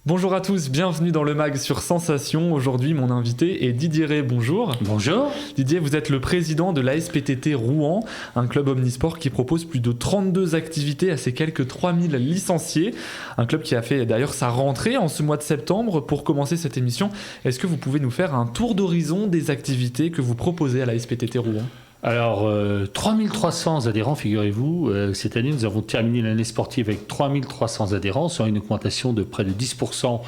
Bonjour à tous, bienvenue dans le MAG sur Sensation. Aujourd'hui, mon invité est Didier Ray. Bonjour. Bonjour. Didier, vous êtes le président de l'ASPTT Rouen, un club omnisport qui propose plus de 32 activités à ses quelques 3000 licenciés. Un club qui a fait d'ailleurs sa rentrée en ce mois de septembre. Pour commencer cette émission, est-ce que vous pouvez nous faire un tour d'horizon des activités que vous proposez à l'ASPTT Rouen ? Alors, 3300 adhérents, figurez-vous. Cette année, nous avons terminé l'année sportive avec 3300 adhérents, soit une augmentation de près de 10%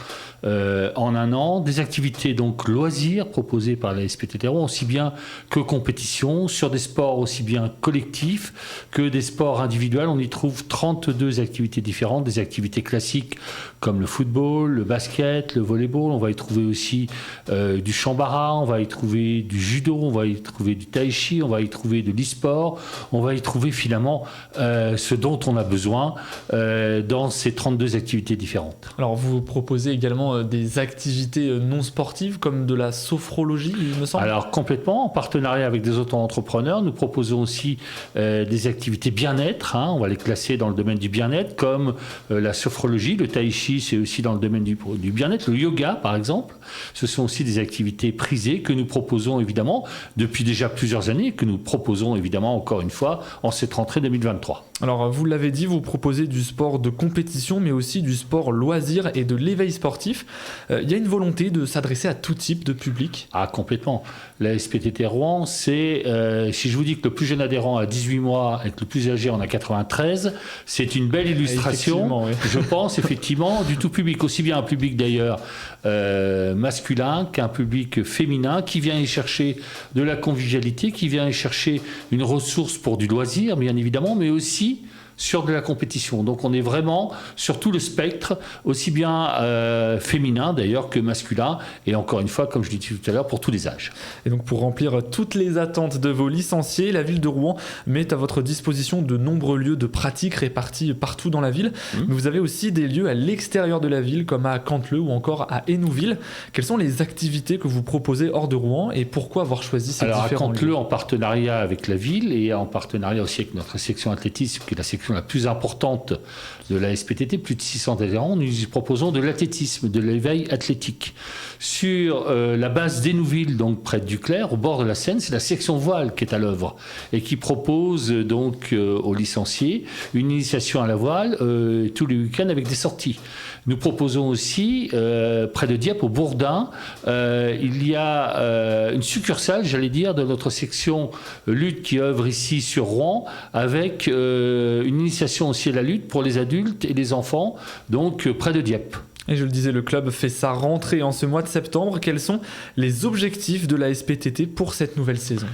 en un an. Des activités donc loisirs proposées par la SPTT Rouen, aussi bien que compétition, sur des sports aussi bien collectifs que des sports individuels. On y trouve 32 activités différentes, des activités classiques comme le football, le basket, le volleyball. On va y trouver aussi du chambara, on va y trouver du judo, on va y trouver du tai chi, on va y trouver de l'e-sport, on va y trouver finalement ce dont on a besoin dans ces 32 activités différentes. Alors vous proposez également des activités non sportives comme de la sophrologie, il me semble. Alors complètement, en partenariat avec des auto-entrepreneurs, nous proposons aussi des activités bien-être, on va les classer dans le domaine du bien-être, comme la sophrologie, le tai chi, c'est aussi dans le domaine du bien-être, le yoga par exemple. Ce sont aussi des activités prisées que nous proposons évidemment depuis déjà plusieurs années, que nous proposons évidemment encore une fois en cette rentrée 2023. Alors vous l'avez dit, vous proposez du sport de compétition mais aussi du sport loisir et de l'éveil sportif. Il y a une volonté de s'adresser à tout type de public ? Ah, complètement. La SPTT Rouen, c'est, si je vous dis que le plus jeune adhérent a 18 mois et que le plus âgé en a 93, c'est une belle illustration, oui. Je pense, effectivement, du tout public. Aussi bien un public d'ailleurs masculin qu'un public féminin qui vient y chercher de la convivialité, qui vient y chercher une ressource pour du loisir, bien évidemment, mais aussi sur de la compétition. Donc on est vraiment sur tout le spectre, aussi bien féminin d'ailleurs que masculin, et encore une fois, comme je l'ai dit tout à l'heure, pour tous les âges. Et donc pour remplir toutes les attentes de vos licenciés, la ville de Rouen met à votre disposition de nombreux lieux de pratique répartis partout dans la ville. Mais vous avez aussi des lieux à l'extérieur de la ville, comme à Canteleu ou encore à Hénouville. Quelles sont les activités que vous proposez hors de Rouen et pourquoi avoir choisi ces différents lieux ? Alors à Canteleu, en partenariat avec la ville et en partenariat aussi avec notre section athlétisme, qui est la section la plus importante de la SPTT, plus de 600 adhérents, nous y proposons de l'athlétisme, de l'éveil athlétique. Sur la base d'Hénouville, donc près de Duclair, au bord de la Seine, c'est la section voile qui est à l'œuvre et qui propose donc aux licenciés une initiation à la voile tous les week-ends avec des sorties. Nous proposons aussi, près de Dieppe, au Bourdin, il y a une succursale, j'allais dire, de notre section lutte qui œuvre ici sur Rouen, avec une initiation aussi à la lutte pour les adultes et les enfants, donc près de Dieppe. Et je le disais, le club fait sa rentrée en ce mois de septembre. Quels sont les objectifs de la SPTT pour cette nouvelle saison ?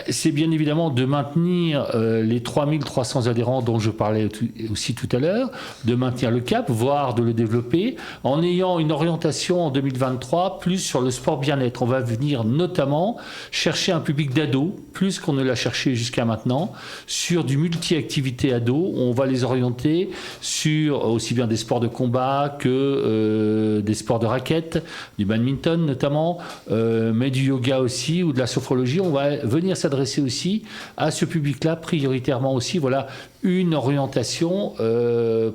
C'est bien évidemment de maintenir les 3300 adhérents dont je parlais aussi tout à l'heure, de maintenir le cap, voire de le développer, en ayant une orientation en 2023 plus sur le sport bien-être. On va venir notamment chercher un public d'ados, plus qu'on ne l'a cherché jusqu'à maintenant, sur du multi-activité ados. On va les orienter sur aussi bien des sports de combat que des sports de raquettes, du badminton notamment, mais du yoga aussi ou de la sophrologie. On va venir s'adresser aussi à ce public-là prioritairement aussi. Voilà une orientation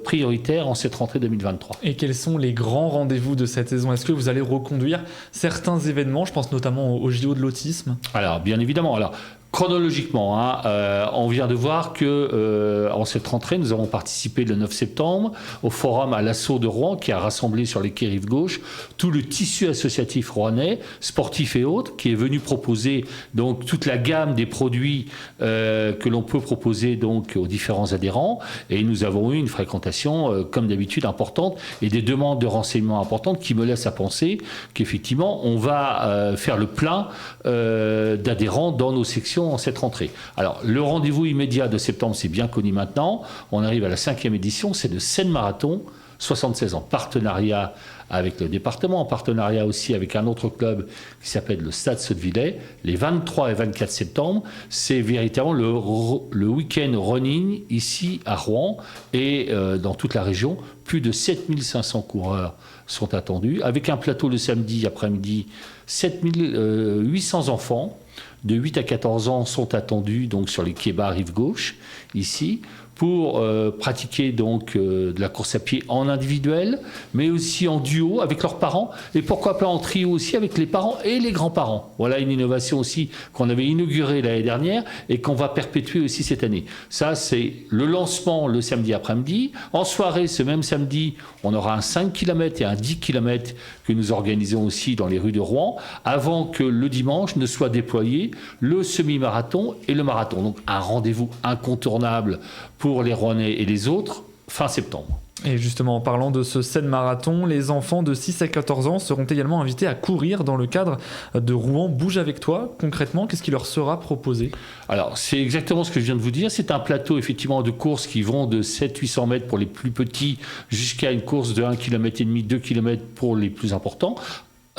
prioritaire en cette rentrée 2023. Et quels sont les grands rendez-vous de cette saison ? Est-ce que vous allez reconduire certains événements ? Je pense notamment au JO de l'autisme. Alors, bien évidemment. Alors, chronologiquement, on vient de voir que en cette rentrée, nous avons participé le 9 septembre au forum à l'assaut de Rouen qui a rassemblé sur les quais rive gauche tout le tissu associatif rouennais, sportif et autres, qui est venu proposer donc toute la gamme des produits que l'on peut proposer donc aux différents adhérents. Et nous avons eu une fréquentation comme d'habitude importante et des demandes de renseignements importantes qui me laissent à penser qu'effectivement on va faire le plein d'adhérents dans nos sections en cette rentrée. Alors, le rendez-vous immédiat de septembre, c'est bien connu maintenant. On arrive à la 5e édition, c'est de Seine Marathon, 76 ans. Partenariat avec le département, en partenariat aussi avec un autre club qui s'appelle le Stade Sottevillers. Les 23 et 24 septembre, c'est véritablement le week-end running ici à Rouen et dans toute la région. Plus de 7500 coureurs sont attendus, avec un plateau le samedi après-midi, 7800 enfants de 8 à 14 ans sont attendus donc sur les quais bas rive gauche, ici, pour pratiquer donc de la course à pied en individuel, mais aussi en duo avec leurs parents, et pourquoi pas en trio aussi avec les parents et les grands-parents. Voilà une innovation aussi qu'on avait inaugurée l'année dernière et qu'on va perpétuer aussi cette année. Ça, c'est le lancement le samedi après-midi. En soirée, ce même samedi, on aura un 5 km et un 10 km que nous organisons aussi dans les rues de Rouen, avant que le dimanche ne soit déployé le semi-marathon et le marathon. Donc un rendez-vous incontournable pour les Rouennais et les autres, fin septembre. Et justement, en parlant de ce Seine Marathon, les enfants de 6 à 14 ans seront également invités à courir dans le cadre de Rouen Bouge avec toi. Concrètement, qu'est-ce qui leur sera proposé ? Alors, c'est exactement ce que je viens de vous dire. C'est un plateau, effectivement, de courses qui vont de 700-800 mètres pour les plus petits jusqu'à une course de 1,5 km, 2 km pour les plus importants.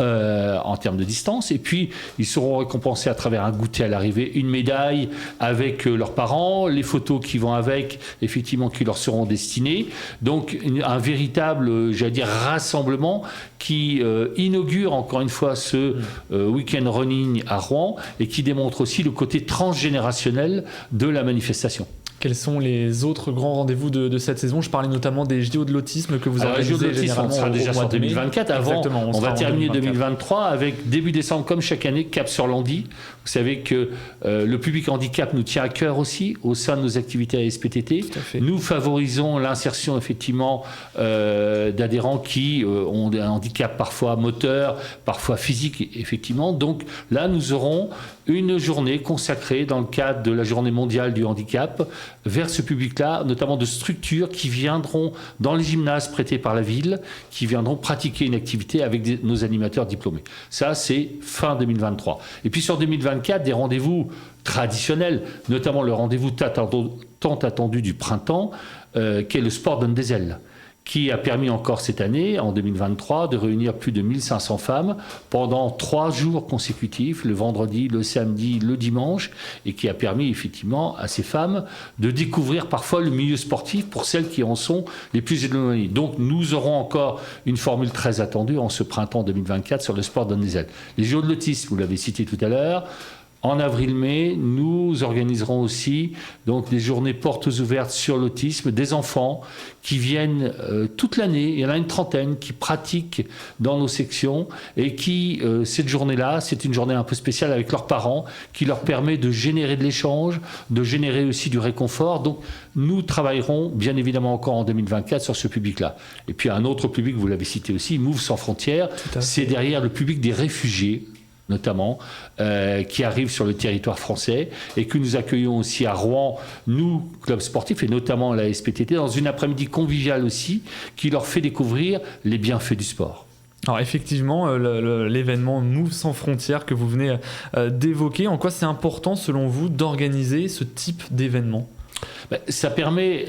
En termes de distance, et puis ils seront récompensés à travers un goûter à l'arrivée, une médaille avec leurs parents, les photos qui vont avec, effectivement, qui leur seront destinées. Donc un véritable, j'allais dire, rassemblement qui inaugure encore une fois ce week-end running à Rouen et qui démontre aussi le côté transgénérationnel de la manifestation. Quels sont les autres grands rendez-vous de cette saison ? Je parlais notamment des JO de l'autisme que vous organisez généralement. Les JO de l'autisme, on sera déjà sur 2024. Avant, on va terminer 2023 avec début décembre, comme chaque année, Cap sur Landy. Vous savez que le public handicap nous tient à cœur aussi au sein de nos activités à SPTT. Nous favorisons l'insertion effectivement d'adhérents qui ont un handicap parfois moteur, parfois physique, effectivement. Donc là, nous aurons une journée consacrée dans le cadre de la journée mondiale du handicap vers ce public-là, notamment de structures qui viendront dans les gymnases prêtés par la ville, qui viendront pratiquer une activité avec nos animateurs diplômés. Ça, c'est fin 2023. Et puis sur 2024, des rendez-vous traditionnels, notamment le rendez-vous tant attendu du printemps, qu'est le sport donne des ailes, qui a permis encore cette année, en 2023, de réunir plus de 1500 femmes pendant 3 jours consécutifs, le vendredi, le samedi, le dimanche, et qui a permis effectivement à ces femmes de découvrir parfois le milieu sportif pour celles qui en sont les plus éloignées. Donc nous aurons encore une formule très attendue en ce printemps 2024 sur le sport donne des ailes. Les JO de l'autisme, vous l'avez cité tout à l'heure. En avril-mai, nous organiserons aussi donc des journées portes ouvertes sur l'autisme, des enfants qui viennent toute l'année, il y en a une trentaine qui pratiquent dans nos sections et qui, cette journée-là, c'est une journée un peu spéciale avec leurs parents qui leur permet de générer de l'échange, de générer aussi du réconfort. Donc nous travaillerons bien évidemment encore en 2024 sur ce public-là. Et puis un autre public, vous l'avez cité aussi, Move Sans Frontières, c'est derrière le public des réfugiés, notamment, qui arrivent sur le territoire français et que nous accueillons aussi à Rouen, nous, club sportif, et notamment la SPTT, dans une après-midi conviviale aussi, qui leur fait découvrir les bienfaits du sport. Alors effectivement, l'événement Move Sans Frontières que vous venez d'évoquer, en quoi c'est important selon vous d'organiser ce type d'événement ? Ça permet,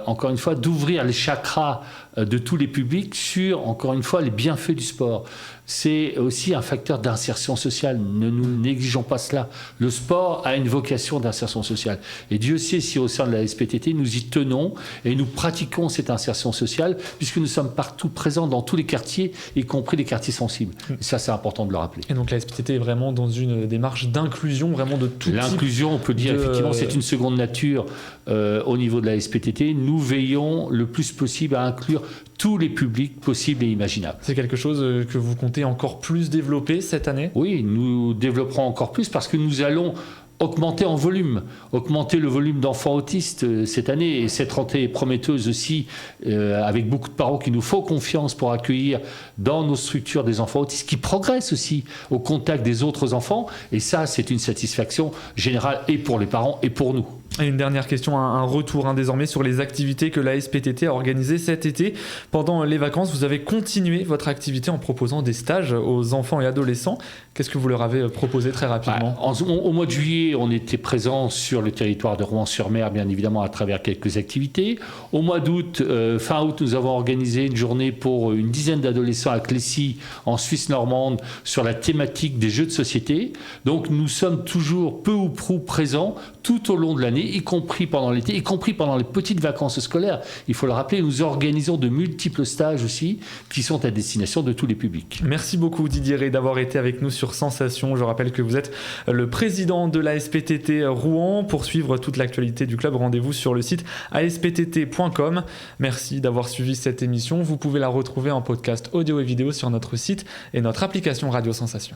encore une fois, d'ouvrir les chakras de tous les publics sur, encore une fois, les bienfaits du sport. C'est aussi un facteur d'insertion sociale. Ne nous négligeons pas cela. Le sport a une vocation d'insertion sociale. Et Dieu sait si au sein de la SPTT, nous y tenons et nous pratiquons cette insertion sociale puisque nous sommes partout présents dans tous les quartiers, y compris les quartiers sensibles. Et ça, c'est important de le rappeler. Et donc la SPTT est vraiment dans une démarche d'inclusion, vraiment de tout type. L'inclusion, on peut dire effectivement, c'est une seconde nature au niveau de la SPTT. Nous veillons le plus possible à inclure tous les publics possibles et imaginables. C'est quelque chose que vous comptez encore plus développer cette année ? Oui, nous développerons encore plus parce que nous allons augmenter en volume, augmenter le volume d'enfants autistes cette année. Et cette rentrée est prometteuse aussi, avec beaucoup de parents qui nous font confiance pour accueillir dans nos structures des enfants autistes qui progressent aussi au contact des autres enfants. Et ça, c'est une satisfaction générale et pour les parents et pour nous. Et une dernière question, un retour désormais sur les activités que la SPTT a organisées cet été. Pendant les vacances, vous avez continué votre activité en proposant des stages aux enfants et adolescents. Qu'est-ce que vous leur avez proposé très rapidement ? Au mois de juillet, on était présent sur le territoire de Rouen-sur-Mer, bien évidemment, à travers quelques activités. Au mois d'août, fin août, nous avons organisé une journée pour une dizaine d'adolescents à Clécy, en Suisse normande, sur la thématique des jeux de société. Donc nous sommes toujours peu ou prou présents tout au long de l'année, y compris pendant l'été, y compris pendant les petites vacances scolaires. Il faut le rappeler, nous organisons de multiples stages aussi qui sont à destination de tous les publics. Merci beaucoup Didier Rey d'avoir été avec nous sur Sensation. Je rappelle que vous êtes le président de l'ASPTT Rouen. Pour suivre toute l'actualité du club, rendez-vous sur le site asptt.com. Merci d'avoir suivi cette émission. Vous pouvez la retrouver en podcast audio et vidéo sur notre site et notre application Radio Sensation.